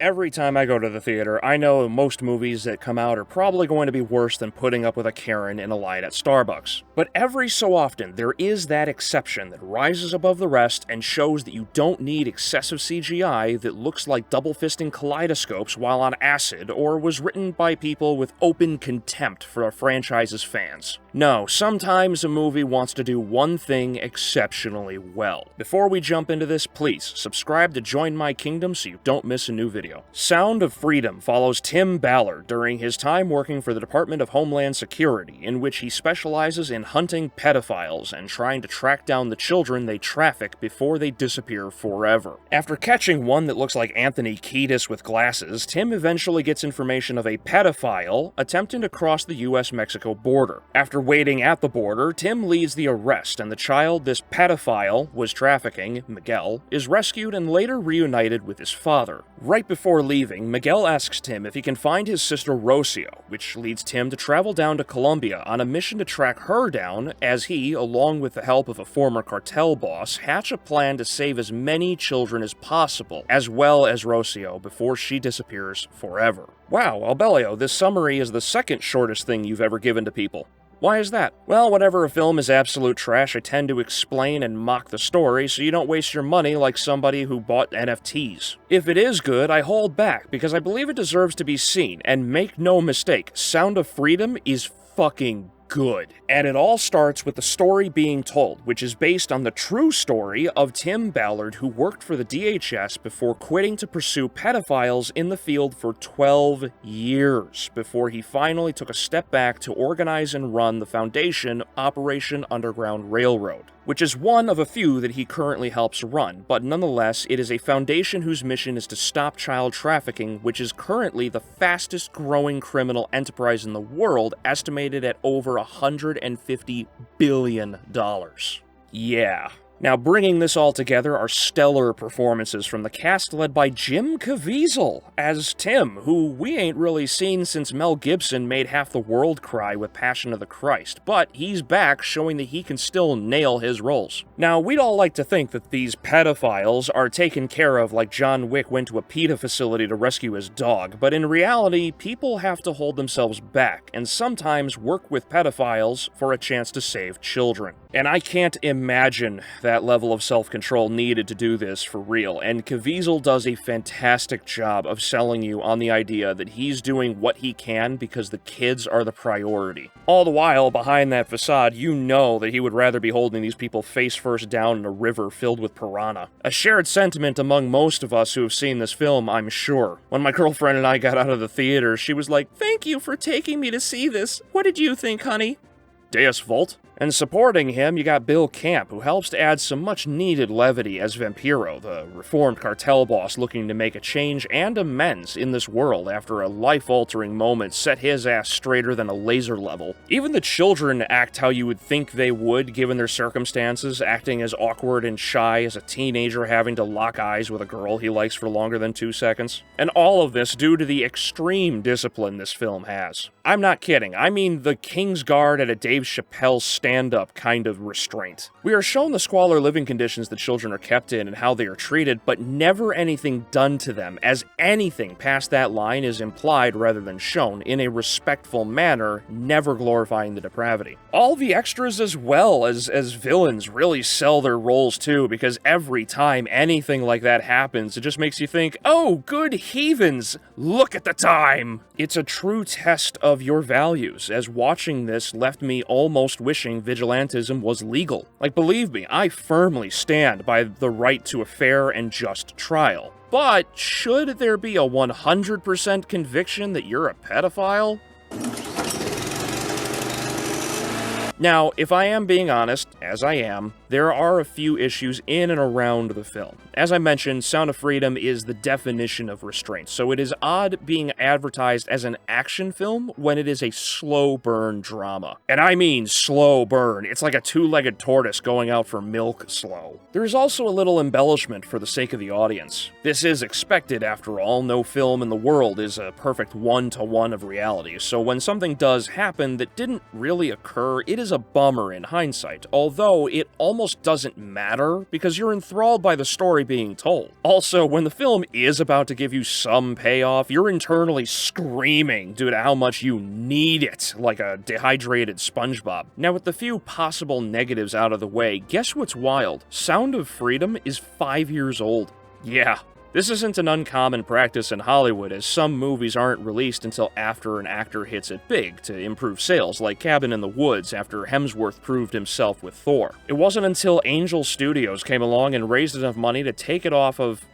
Every time I go to the theater, I know most movies that come out are probably going to be worse than putting up with a Karen in a line at Starbucks. But every so often, there is that exception that rises above the rest and shows that you don't need excessive CGI that looks like double-fisting kaleidoscopes while on acid, or was written by people with open contempt for a franchise's fans. No, sometimes a movie wants to do one thing exceptionally well. Before we jump into this, please subscribe to join my kingdom so you don't miss a new video. Sound of Freedom follows Tim Ballard during his time working for the Department of Homeland Security, in which he specializes in hunting pedophiles and trying to track down the children they traffic before they disappear forever. After catching one that looks like Anthony Kiedis with glasses, Tim eventually gets information of a pedophile attempting to cross the US-Mexico border. After waiting at the border, Tim leads the arrest, and the child this pedophile was trafficking, Miguel, is rescued and later reunited with his father. Right before leaving, Miguel asks Tim if he can find his sister Rocio, which leads Tim to travel down to Colombia on a mission to track her down as he, along with the help of a former cartel boss, hatch a plan to save as many children as possible, as well as Rocio, before she disappears forever. Wow, Albeleo, this summary is the second shortest thing you've ever given to people. Why is that? Well, whenever a film is absolute trash, I tend to explain and mock the story so you don't waste your money like somebody who bought NFTs. If it is good, I hold back because I believe it deserves to be seen, and make no mistake, Sound of Freedom is fucking good. And it all starts with the story being told, which is based on the true story of Tim Ballard, who worked for the DHS before quitting to pursue pedophiles in the field for 12 years, before he finally took a step back to organize and run the foundation Operation Underground Railroad, which is one of a few that he currently helps run, but nonetheless, it is a foundation whose mission is to stop child trafficking, which is currently the fastest growing criminal enterprise in the world, estimated at over $150 billion. Yeah. Now, bringing this all together are stellar performances from the cast led by Jim Caviezel as Tim, who we ain't really seen since Mel Gibson made half the world cry with Passion of the Christ, but he's back showing that he can still nail his roles. Now, we'd all like to think that these pedophiles are taken care of like John Wick went to a PETA facility to rescue his dog, but in reality, people have to hold themselves back and sometimes work with pedophiles for a chance to save children. And I can't imagine that level of self-control needed to do this for real, and Caviezel does a fantastic job of selling you on the idea that he's doing what he can because the kids are the priority. All the while, behind that facade, you know that he would rather be holding these people face first down in a river filled with piranha. A shared sentiment among most of us who have seen this film, I'm sure. When my girlfriend and I got out of the theater, she was like, "Thank you for taking me to see this. What did you think, honey?" Deus Vult? And supporting him, you got Bill Camp, who helps to add some much-needed levity as Vampiro, the reformed cartel boss looking to make a change and amends in this world after a life-altering moment set his ass straighter than a laser level. Even the children act how you would think they would, given their circumstances, acting as awkward and shy as a teenager having to lock eyes with a girl he likes for longer than 2 seconds. And all of this due to the extreme discipline this film has. I'm not kidding, I mean the King's Guard at a Dave Chappelle stand-up kind of restraint. We are shown the squalor living conditions the children are kept in and how they are treated, but never anything done to them, as anything past that line is implied rather than shown in a respectful manner, never glorifying the depravity. All the extras as well as villains really sell their roles too, because every time anything like that happens, it just makes you think, oh, good heathens, look at the time! It's a true test of your values, as watching this left me almost wishing vigilantism was legal. Like, believe me, I firmly stand by the right to a fair and just trial. But should there be a 100% conviction that you're a pedophile? Now, if I am being honest, as I am, there are a few issues in and around the film. As I mentioned, Sound of Freedom is the definition of restraint, so it is odd being advertised as an action film when it is a slow burn drama. And I mean slow burn. It's like a two-legged tortoise going out for milk slow. There is also a little embellishment for the sake of the audience. This is expected, after all. No film in the world is a perfect one-to-one of reality, so when something does happen that didn't really occur, it is is a bummer in hindsight, although it almost doesn't matter because you're enthralled by the story being told. Also, when the film is about to give you some payoff, you're internally screaming due to how much you need it, like a dehydrated SpongeBob. Now, with the few possible negatives out of the way, guess what's wild? Sound of Freedom is 5 years old. Yeah. This isn't an uncommon practice in Hollywood, as some movies aren't released until after an actor hits it big to improve sales, like Cabin in the Woods after Hemsworth proved himself with Thor. It wasn't until Angel Studios came along and raised enough money to take it off of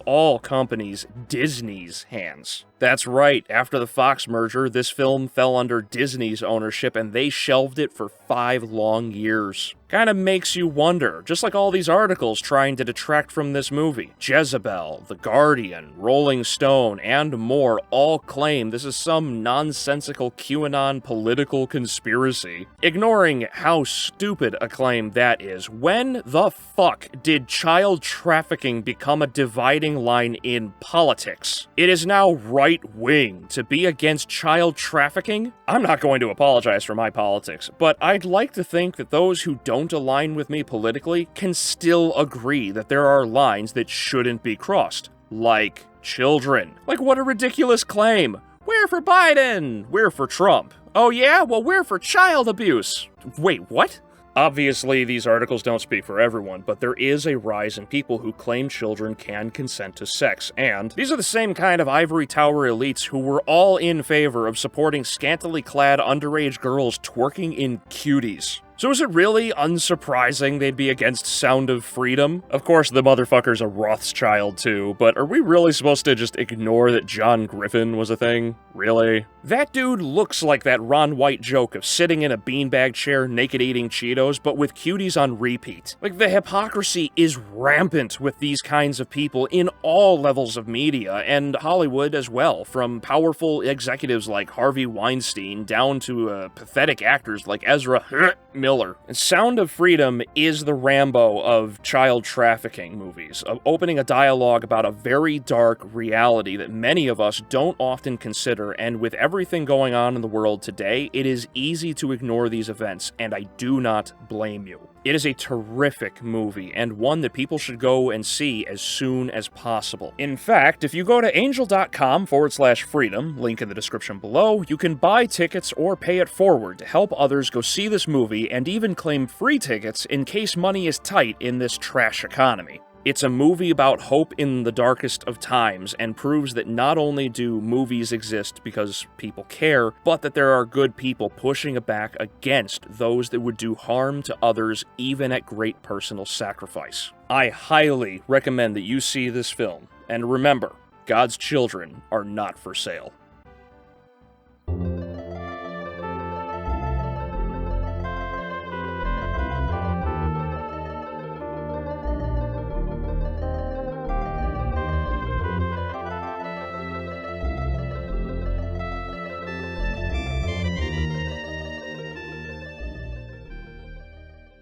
all companies, Disney's hands. That's right, after the Fox merger, this film fell under Disney's ownership and they shelved it for 5 long years. Kinda makes you wonder, just like all these articles trying to detract from this movie. Jezebel, The Guardian, Rolling Stone, and more all claim this is some nonsensical QAnon political conspiracy. Ignoring how stupid a claim that is, when the fuck did child trafficking become a dividing line in politics? It is now right-wing to be against child trafficking? I'm not going to apologize for my politics, but I'd like to think that those who don't align with me politically can still agree that there are lines that shouldn't be crossed. Like children. Like, what a ridiculous claim. We're for Biden. We're for Trump. Oh yeah? Well, we're for child abuse. Wait, what? Obviously, these articles don't speak for everyone, but there is a rise in people who claim children can consent to sex, and these are the same kind of ivory tower elites who were all in favor of supporting scantily clad underage girls twerking in cuties. So is it really unsurprising they'd be against Sound of Freedom? Of course, the motherfucker's a Rothschild too, but are we really supposed to just ignore that John Griffin was a thing? Really? That dude looks like that Ron White joke of sitting in a beanbag chair naked eating Cheetos, but with cuties on repeat. Like, the hypocrisy is rampant with these kinds of people in all levels of media, and Hollywood as well, from powerful executives like Harvey Weinstein down to pathetic actors like Ezra Miller. And Sound of Freedom is the Rambo of child trafficking movies, of opening a dialogue about a very dark reality that many of us don't often consider, and with everything going on in the world today, it is easy to ignore these events, and I do not blame you. It is a terrific movie, and one that people should go and see as soon as possible. In fact, if you go to angel.com/freedom, link in the description below, you can buy tickets or pay it forward to help others go see this movie and even claim free tickets in case money is tight in this trash economy. It's a movie about hope in the darkest of times and proves that not only do movies exist because people care, but that there are good people pushing back against those that would do harm to others even at great personal sacrifice. I highly recommend that you see this film, and remember, God's children are not for sale.